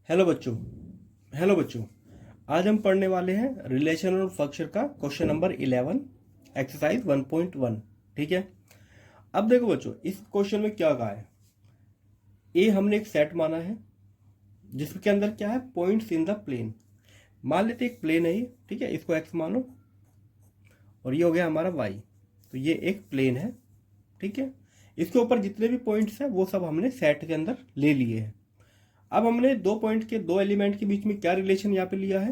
Hello बच्चों। Hello बच्चों, आज हम पढ़ने वाले हैं रिलेशन और फंक्शन का क्वेश्चन नंबर 11 एक्सरसाइज 1.1। ठीक है। अब देखो बच्चों, इस क्वेश्चन में क्या कहा है। ए हमने एक सेट माना है जिसके अंदर क्या है, पॉइंट्स इन द प्लेन। मान लेते एक प्लेन है ये, ठीक है, इसको एक्स मानो और ये हो गया हमारा वाई। तो ये एक प्लेन है, ठीक है। इसके ऊपर जितने भी पॉइंट्स हैं वो सब हमने सेट के अंदर ले लिए हैं। अब हमने दो पॉइंट के दो एलिमेंट के बीच में क्या रिलेशन यहाँ पे लिया है,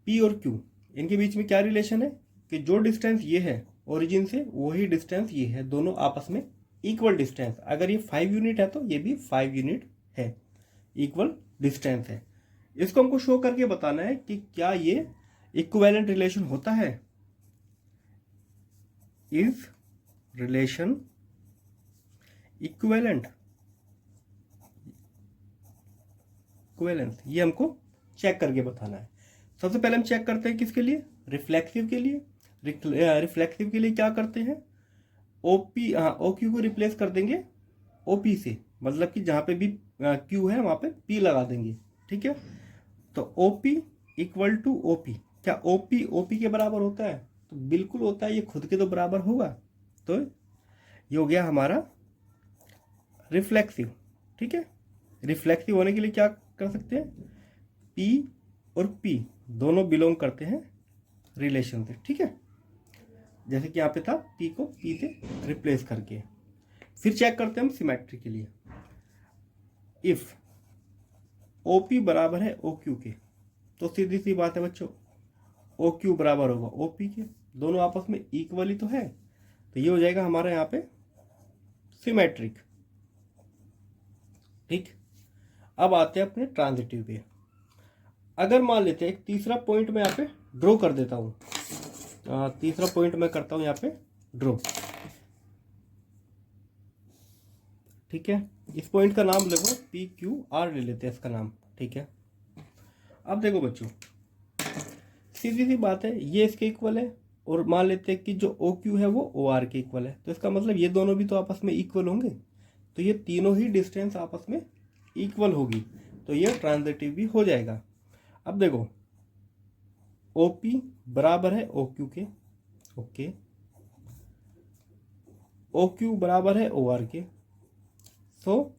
पी और क्यू। इनके बीच में क्या रिलेशन है कि जो डिस्टेंस ये है ओरिजिन से वही डिस्टेंस ये है, दोनों आपस में इक्वल डिस्टेंस। अगर ये 5 यूनिट है तो ये भी 5 यूनिट है, इक्वल डिस्टेंस है। इसको हमको शो करके बताना है कि क्या ये इक्विवेलेंट रिलेशन होता है। इज रिलेशन इक्विवेलेंट, इक्विवेलेंस, ये हमको चेक करके बताना है। सबसे पहले हम चेक करते हैं किसके लिए, रिफ्लेक्सिव के लिए। रिफ्लेक्सिव के लिए क्या करते हैं, ओपी, ओ क्यू को रिप्लेस कर देंगे ओपी से, मतलब कि जहां पे भी क्यू है वहां पे पी लगा देंगे, ठीक है। तो ओपी इक्वल टू ओपी, क्या ओपी ओपी के बराबर होता है? तो बिल्कुल होता है, ये खुद के तो बराबर होगा। तो ये हो गया हमारा रिफ्लेक्सिव, ठीक है। रिफ्लेक्सिव होने के लिए क्या कर सकते हैं, पी और पी दोनों बिलोंग करते हैं रिलेशन से, ठीक है। जैसे कि यहाँ पे था, पी को पी से रिप्लेस करके। फिर चेक करते हैं हम सिमेट्री के लिए। इफ ओ पी बराबर है ओ क्यू के, तो सीधी सी बात है बच्चों, ओ क्यू बराबर होगा ओ पी के, दोनों आपस में इक्वल ही तो है। तो ये हो जाएगा हमारा यहाँ पे सिमेट्रिक, ठीक। अब आते हैं अपने ट्रांजिटिव पे। अगर मान लेते हैं एक तीसरा पॉइंट मैं यहाँ पे ड्रॉ कर देता हूँ, तीसरा पॉइंट मैं करता हूँ यहाँ पे ड्रॉ, ठीक है। इस पॉइंट का नाम लगभग पी क्यू आर ले लेते हैं इसका नाम, ठीक है। अब देखो बच्चों, सीधी सी बात है, ये इसके इक्वल है और मान लेते हैं कि जो ओ क्यू है वो ओ आर के इक्वल है। तो इसका मतलब ये दोनों भी तो आपस में इक्वल होंगे, तो ये तीनों ही डिस्टेंस आपस में इक्वल होगी, तो ये ट्रांजिटिव भी हो जाएगा। अब देखो, ओ पी बराबर है ओ क्यू के, ओके, ओ क्यू बराबर है ओ आर के, सो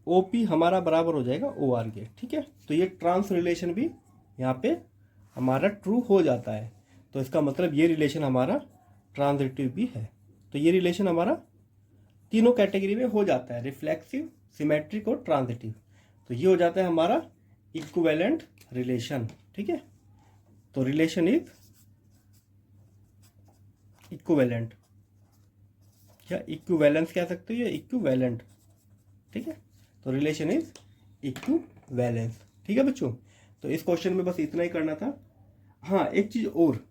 ओ पी हमारा बराबर हो जाएगा ओ आर के, ठीक है। तो ये ट्रांस रिलेशन भी यहाँ पे हमारा ट्रू हो जाता है। तो इसका मतलब ये रिलेशन हमारा ट्रांजिटिव भी है। तो ये रिलेशन हमारा तीनों कैटेगरी में हो जाता है, रिफ्लेक्सिव, सिमेट्रिक और ट्रांजिटिव। तो ये हो जाता है हमारा इक्विवेलेंट रिलेशन, ठीक है। तो रिलेशन इज इक्विवेलेंट, या इक्विवेलेंस कह सकते हो या इक्विवेलेंट, ठीक है। तो रिलेशन इज इक्विवेलेंस, ठीक है बच्चों। तो इस क्वेश्चन में बस इतना ही करना था। हाँ, एक चीज और,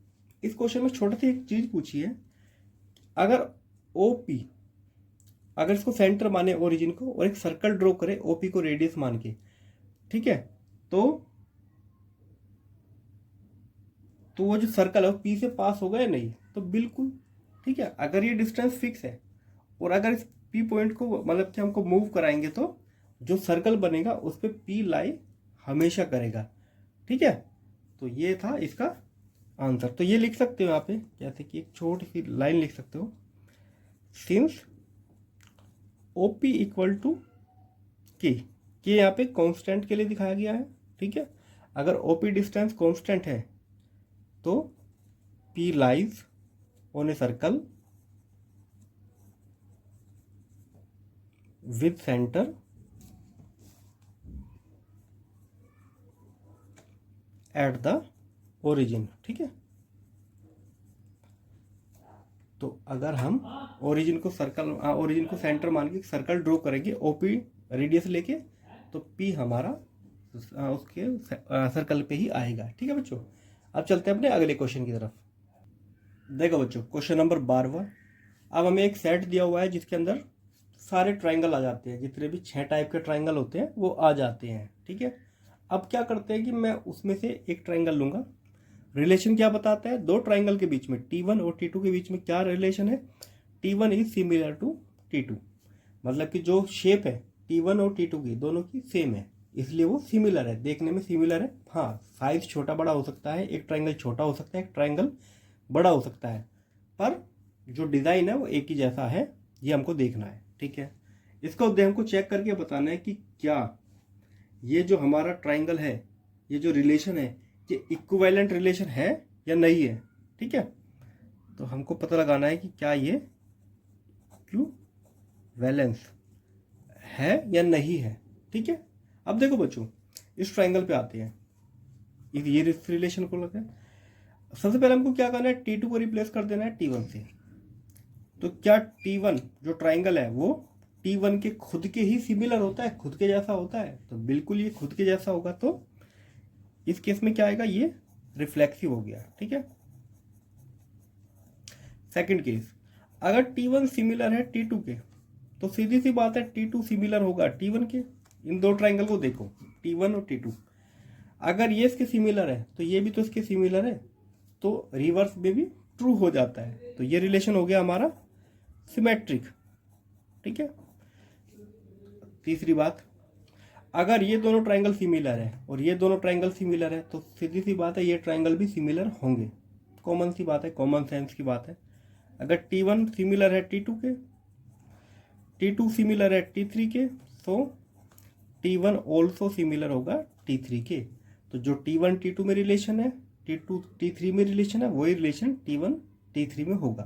इस क्वेश्चन में छोटी सी एक चीज पूछी है। अगर ओपी, अगर इसको सेंटर माने ओरिजिन को और एक सर्कल ड्रॉ करे ओपी को रेडियस मान के, ठीक है, तो वो जो सर्कल है वो पी से पास होगा या नहीं? तो बिल्कुल, ठीक है। अगर ये डिस्टेंस फिक्स है और अगर इस पी पॉइंट को मतलब कि हमको मूव कराएंगे तो जो सर्कल बनेगा उस पर पी लाई हमेशा करेगा, ठीक है। तो ये था इसका आंसर। तो ये लिख सकते हो यहाँ पे, जैसे कि एक छोटी सी लाइन लिख सकते हो, सिंस ओपी इक्वल टू के यहाँ पे कांस्टेंट के लिए दिखाया गया है, ठीक है। अगर ओपी डिस्टेंस कांस्टेंट है तो P lies on a circle with centre at the origin, ठीक है। तो अगर हम ओरिजिन को सर्कल, ओरिजिन को सेंटर मान के सर्कल ड्रॉ करेंगे ओपी रेडियस लेके, तो पी हमारा उसके सर्कल पे ही आएगा, ठीक है बच्चों। अब चलते हैं अपने अगले क्वेश्चन की तरफ। देखो बच्चों, क्वेश्चन नंबर 12। अब हमें एक सेट दिया हुआ है जिसके अंदर सारे ट्राइंगल आ जाते हैं, जितने भी 6 टाइप के ट्राइंगल होते हैं वो आ जाते हैं, ठीक है। अब क्या करते हैं कि मैं उसमें से एक ट्राइंगल लूंगा। रिलेशन क्या बताता है, दो ट्राइंगल के बीच में T1 और T2 के बीच में क्या रिलेशन है, T1 is similar to T2, मतलब कि जो शेप है T1 और T2 की दोनों की सेम है, इसलिए वो सिमिलर है, देखने में सिमिलर है। हाँ, साइज छोटा बड़ा हो सकता है, एक ट्रायंगल छोटा हो सकता है, एक ट्रायंगल बड़ा हो सकता है, पर जो डिज़ाइन है वो एक ही जैसा है, ये हमको देखना है। ठीक है, इसका उद्देश्य हमको चेक करके बताना है कि क्या ये जो हमारा ट्रायंगल है, ये जो रिलेशन है, ये इक्विवेलेंट रिलेशन है या नहीं है। ठीक है, तो हमको पता लगाना है कि क्या ये इक्विवेलेंस है या नहीं है। ठीक है, अब देखो बच्चों, इस ट्रायंगल पे आते हैं, ये इस रिलेशन को लगता है। सबसे पहले हमको क्या करना है, T2 को रिप्लेस कर देना है T1 से। तो क्या T1 जो ट्रायंगल है वो T1 के खुद के ही सिमिलर होता है, खुद के जैसा होता है? तो बिल्कुल ये खुद के जैसा होगा, तो इस केस में क्या आएगा, ये रिफ्लेक्सिव हो गया। ठीक है, सेकंड केस, अगर T1 सिमिलर है T2 के, तो सीधी सी बात है T2 सिमिलर होगा T1 के। इन दो ट्रायंगल को देखो, T1 और T2, अगर ये इसके सिमिलर है तो ये भी तो इसके सिमिलर है, तो रिवर्स में भी ट्रू हो जाता है। तो ये रिलेशन हो गया हमारा सिमेट्रिक। ठीक है, तीसरी बात, अगर ये दोनों ट्रायंगल सिमिलर है और ये दोनों ट्रायंगल सिमिलर है, तो सीधी सी बात है ये ट्रायंगल भी सिमिलर होंगे। कॉमन सी बात है, कॉमन सेंस की बात है। अगर T1 सिमिलर है T2 के, T2 सिमिलर है T3 के, तो T1 ऑल्सो सिमिलर होगा T3 के। तो जो T1 T2 में रिलेशन है, T2 T3 में रिलेशन है, वही रिलेशन T1 T3 में होगा,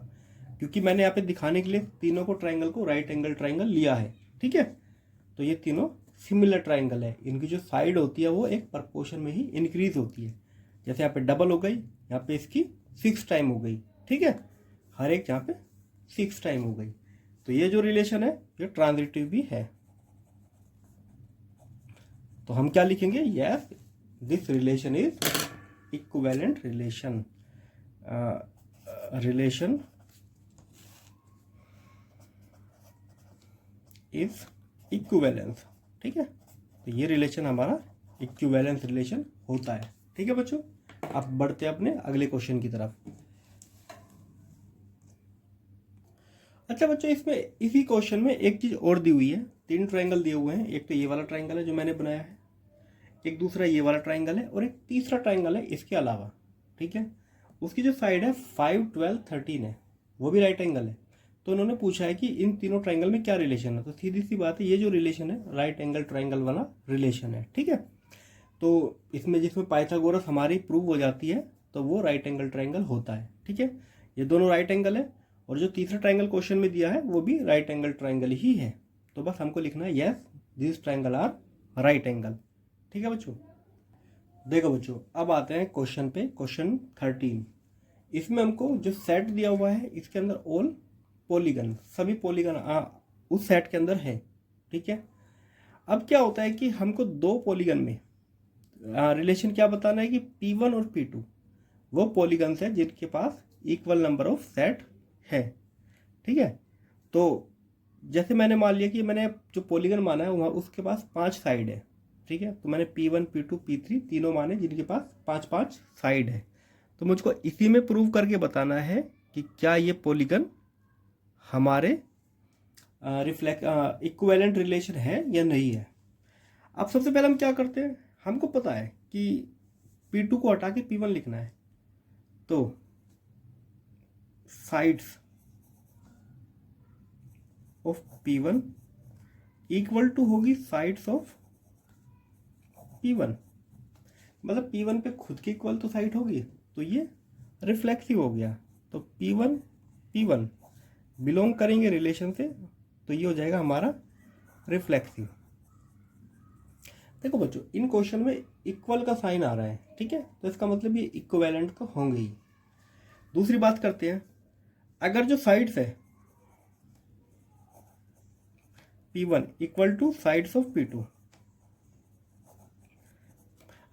क्योंकि मैंने यहाँ पे दिखाने के लिए तीनों को ट्रायंगल को राइट एंगल ट्रायंगल लिया है। ठीक है, तो ये तीनों सिमिलर ट्रायंगल है, इनकी जो साइड होती है वो एक प्रपोर्शन में ही इंक्रीज होती है। जैसे यहाँ पे डबल हो गई, यहाँ पे इसकी 6 टाइम हो गई। ठीक है, हर एक यहाँ पे 6 टाइम हो गई। तो ये जो रिलेशन है ये ट्रांजिटिव भी है। तो हम क्या लिखेंगे, yes this relation is equivalent relation, relation is equivalence. ठीक है, तो ये रिलेशन हमारा इक्विवेलेंस रिलेशन होता है। ठीक है बच्चों, अब बढ़ते हैं अपने अगले क्वेश्चन की तरफ। अच्छा बच्चों, इसमें इसी क्वेश्चन में एक चीज और दी हुई है, 3 ट्रायंगल दिए हुए हैं। एक तो ये वाला ट्रायंगल है जो मैंने बनाया है, एक दूसरा ये वाला ट्रायंगल है, और एक तीसरा ट्रायंगल है इसके अलावा। ठीक है, उसकी जो साइड है 5, 12, 13 है, वो भी राइट एंगल है। तो उन्होंने पूछा है कि इन तीनों ट्रायंगल में क्या रिलेशन है। तो सीधी सी बात है, ये जो रिलेशन है राइट एंगल ट्रायंगल वाला रिलेशन है। ठीक है, तो इसमें जिसमें पाइथागोरस हमारी प्रूव हो जाती है, तो वो राइट एंगल ट्रायंगल होता है। ठीक है, ये दोनों राइट एंगल है, और जो तीसरा ट्रायंगल क्वेश्चन में दिया है वो भी राइट एंगल ट्रायंगल ही है। तो बस हमको लिखना है yes this triangle are right angle. ठीक है बच्चों, देखो बच्चों, अब आते हैं क्वेश्चन पे, क्वेश्चन 13। इसमें हमको जो सेट दिया हुआ है इसके अंदर ऑल पॉलीगन, सभी पॉलीगन उस सेट के अंदर है। ठीक है, अब क्या होता है कि हमको दो पॉलीगन में रिलेशन क्या बताना है कि P1 और P2 वो पॉलीगन्स है जिनके पास इक्वल नंबर ऑफ सेट है। ठीक है, तो जैसे मैंने मान लिया कि मैंने जो पॉलीगन माना है वहाँ उसके पास 5 साइड है। ठीक है, तो मैंने P1 P2 P3 तीनों माने जिनके पास 5-5 साइड है। तो मुझको इसी में प्रूव करके बताना है कि क्या ये पॉलीगन हमारे इक्विवेलेंट रिलेशन है या नहीं है। अब सबसे पहले हम क्या करते हैं, हमको पता है कि P2 को हटा के P1 लिखना है, तो sides of P1 equal to होगी साइड्स ऑफ P1, मतलब P1 पे खुद की इक्वल तो साइड होगी, तो ये रिफ्लेक्सिव हो गया। तो P1 बिलोंग करेंगे रिलेशन से, तो ये हो जाएगा हमारा रिफ्लेक्सिव। देखो बच्चों, इन क्वेश्चन में इक्वल का साइन आ रहा है। ठीक है, तो इसका मतलब ये इक्विवेलेंट तो होंगे ही। दूसरी बात करते हैं, अगर जो साइड्स है P1 equal to sides of P2,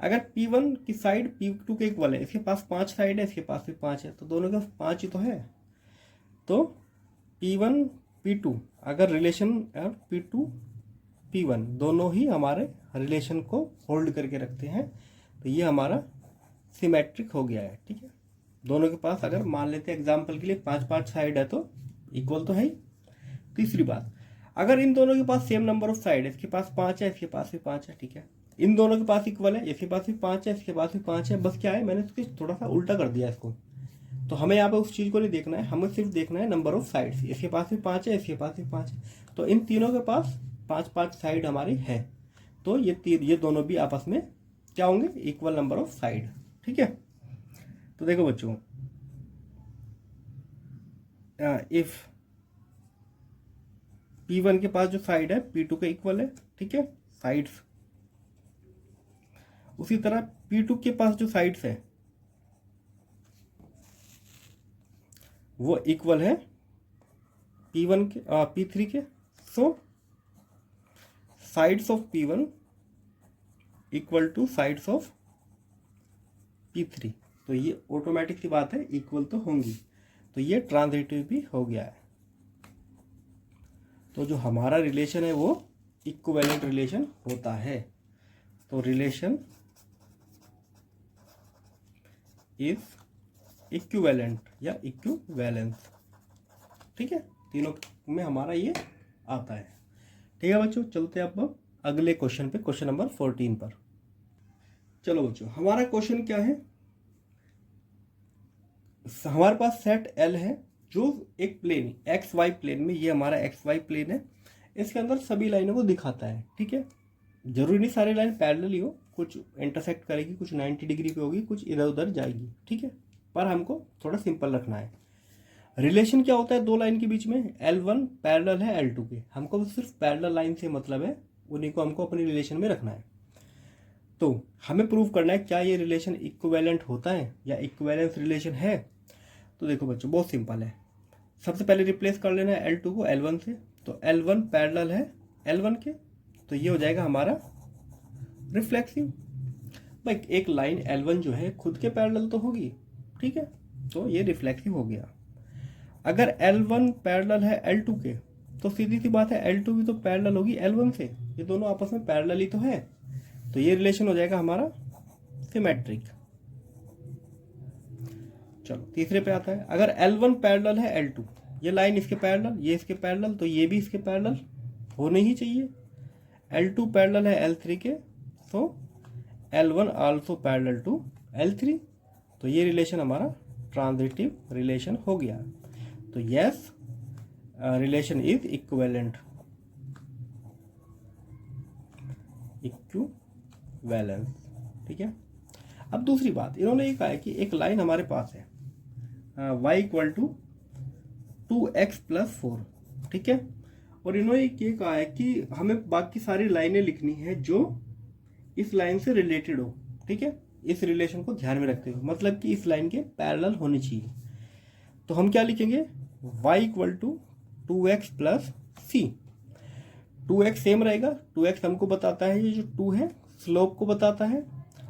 अगर P1 की साइड P2 के इक्वल है, इसके पास 5 साइड है, इसके पास भी 5 है, तो दोनों के पास 5 ही तो है। तो P1 P2 अगर रिलेशन P2 P1 दोनों ही हमारे रिलेशन को होल्ड करके रखते हैं, तो ये हमारा सिमेट्रिक हो गया है। ठीक है, दोनों के पास अगर मान लेते हैं एग्जाम्पल के लिए 5-5 साइड है तो इक्वल तो है ही। तीसरी बात, अगर इन दोनों के पास सेम नंबर ऑफ साइड है, इसके पास 5 है, इसके पास भी 5 है, ठीक है, इन दोनों के पास इक्वल है, इसके पास भी 5 है, इसके पास भी 5 है, बस क्या है मैंने इसको थोड़ा सा उल्टा कर दिया इसको। तो हमें यहाँ पे उस चीज़ को नहीं देखना है, हमें सिर्फ देखना है नंबर ऑफ साइड्स। इसके पास भी 5 है, इसके पास भी 5 है, तो इन तीनों के पास 5-5 साइड हमारी है, तो ये दोनों भी आपस में क्या होंगे, इक्वल नंबर ऑफ साइड, ठीक है। तो देखो बच्चों, इफ P1 के पास जो साइड है P2 के इक्वल है, ठीक है, साइड्स, उसी तरह P2 के पास जो साइड्स है वो इक्वल है P1 के P3 के। So sides of P1 equal to sides of P3, तो ये ऑटोमेटिक सी बात है, इक्वल तो होंगी, तो ये ट्रांजिटिव भी हो गया है। तो जो हमारा रिलेशन है वो इक्विवेलेंट रिलेशन होता है। तो रिलेशन इज इक्विवेलेंट या इक्विवेलेंस, ठीक है, तीनों में हमारा ये आता है। ठीक है बच्चों, चलते हैं अब अगले क्वेश्चन पे, क्वेश्चन नंबर 14 पर। चलो बच्चों, हमारा क्वेश्चन क्या है, हमारे पास सेट L है जो एक प्लेन XY प्लेन में, ये हमारा XY प्लेन है, इसके अंदर सभी लाइनों को दिखाता है, ठीक है। जरूरी नहीं सारी लाइन पैरेलल ही हो, कुछ इंटरसेक्ट करेगी, कुछ 90 डिग्री पे होगी, कुछ इधर उधर जाएगी, ठीक है, पर हमको थोड़ा सिंपल रखना है। रिलेशन क्या होता है दो लाइन के बीच में, L1 पैरेलल है L2 के, हमको सिर्फ पैरेलल लाइन से मतलब है, उन्हीं को हमको अपनी रिलेशन में रखना है। तो हमें प्रूव करना है क्या ये रिलेशन इक्विवेलेंट होता है या इक्विवेलेंस रिलेशन है। तो देखो बच्चों, बहुत सिंपल है, सबसे पहले रिप्लेस कर लेना है L2 को L1 से, तो L1 पैरेलल है L1 के, तो ये हो जाएगा हमारा रिफ्लेक्सिव। भाई एक लाइन L1 जो है खुद के पैरेलल तो होगी, ठीक है, तो ये रिफ्लेक्सिव हो गया। अगर L1 पैरेलल है L2 के, तो सीधी सी बात है L2 भी तो पैरेलल होगी L1 से, ये दोनों आपस में पैरेलल ही तो है, तो ये रिलेशन हो जाएगा हमारा सिमेट्रिक। चलो तीसरे पे आता है, अगर L1 पैरेलल है L2, ये लाइन इसके पैरेलल, ये इसके पैरेलल, तो ये भी इसके पैरेलल होने ही चाहिए। L2 पैरेलल है L3 के, तो L1 also parallel to L3, तो ये रिलेशन हमारा ट्रांजिटिव रिलेशन हो गया। तो yes, relation is equivalent, equivalence, ठीक है। अब दूसरी बात, इन्होंने ये कहा है कि एक लाइन हमारे पास है y इक्वल टू 2x+4, ठीक है, और इन्होंने ये कहा है कि हमें बाकी सारी लाइनें लिखनी है जो इस लाइन से रिलेटेड हो, ठीक है, इस रिलेशन को ध्यान में रखते हुए, मतलब कि इस लाइन के पैरेलल होनी चाहिए। तो हम क्या लिखेंगे, y equal to 2x+c, 2x same रहेगा, 2x हमको बताता है ये जो 2 है स्लोप को बताता है,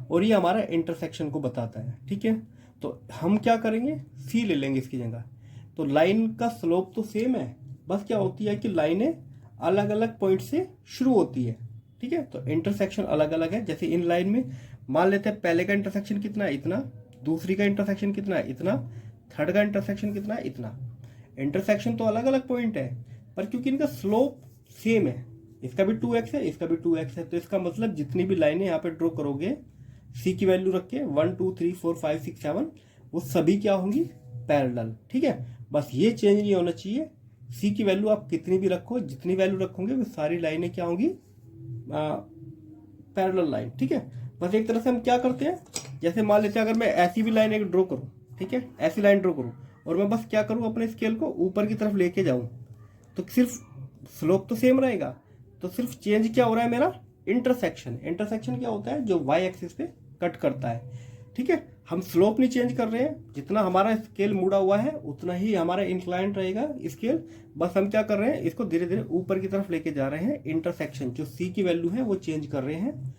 और ये हमारा इंटरसेक्शन को बताता है, ठीक है। तो हम क्या करेंगे, c ले लेंगे इसकी जगह। तो लाइन का स्लोप तो सेम है, बस क्या होती है कि लाइनें अलग अलग पॉइंट से शुरू होती है, ठीक है, तो इंटरसेक्शन अलग अलग है। जैसे इन लाइन में मान लेते हैं पहले का इंटरसेक्शन कितना है, इतना, दूसरी का इंटरसेक्शन कितना है, इतना, थर्ड का इंटरसेक्शन कितना है, इतना। इंटरसेक्शन तो अलग अलग पॉइंट है, पर क्योंकि इनका स्लोप सेम है, इसका भी 2x है, इसका भी 2x है, तो इसका मतलब जितनी भी लाइनें यहाँ पे ड्रॉ करोगे c की वैल्यू रख के 1 2 3 4 5 6 7, वो सभी क्या होंगी, पैरेलल, ठीक है। बस ये चेंज नहीं होना चाहिए, c की वैल्यू आप कितनी भी रखो, जितनी वैल्यू रखोगे वो सारी लाइनें क्या होंगी, पैरेलल लाइन, ठीक है। बस एक तरह से हम क्या करते हैं, जैसे मान लेते हैं अगर मैं ऐसी भी लाइन एक ड्रॉ करूँ, ठीक है, ऐसी लाइन ड्रॉ करूँ और मैं बस क्या करूँ, अपने स्केल को ऊपर की तरफ लेके जाऊँ, तो सिर्फ स्लोप तो सेम रहेगा, तो सिर्फ चेंज क्या हो रहा है मेरा, इंटरसेक्शन। इंटरसेक्शन क्या होता है, जो y एक्सिस पे कट करता है, ठीक है। हम स्लोप नहीं चेंज कर रहे हैं, जितना हमारा स्केल मुड़ा हुआ है उतना ही हमारा इंक्लाइंड रहेगा स्केल, बस हम क्या कर रहे हैं, इसको धीरे धीरे ऊपर की तरफ लेके जा रहे हैं, इंटरसेक्शन जो c की वैल्यू है वो चेंज कर रहे हैं।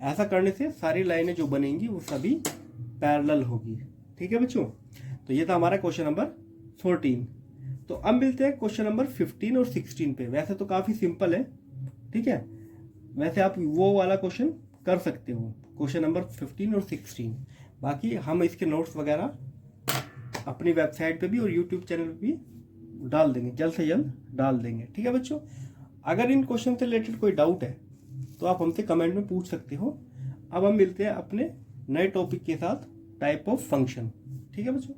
ऐसा करने से सारी लाइनें जो बनेंगी वो सभी पैरेलल होगी, ठीक है बच्चों। तो ये था हमारा क्वेश्चन नंबर 14। तो अब मिलते हैं क्वेश्चन नंबर 15 और 16 पे। वैसे तो काफी सिंपल है, ठीक है, वैसे आप वो वाला क्वेश्चन कर सकते हो, क्वेश्चन नंबर 15 और 16। बाकी हम इसके नोट्स वगैरह अपनी वेबसाइट पे भी और यूट्यूब चैनल पे भी डाल देंगे, जल्द से जल्द डाल देंगे, ठीक है बच्चों। अगर इन क्वेश्चन से रिलेटेड कोई डाउट है तो आप हमसे कमेंट में पूछ सकते हो। अब हम मिलते हैं अपने नए टॉपिक के साथ, टाइप ऑफ फंक्शन। ठीक है बच्चों।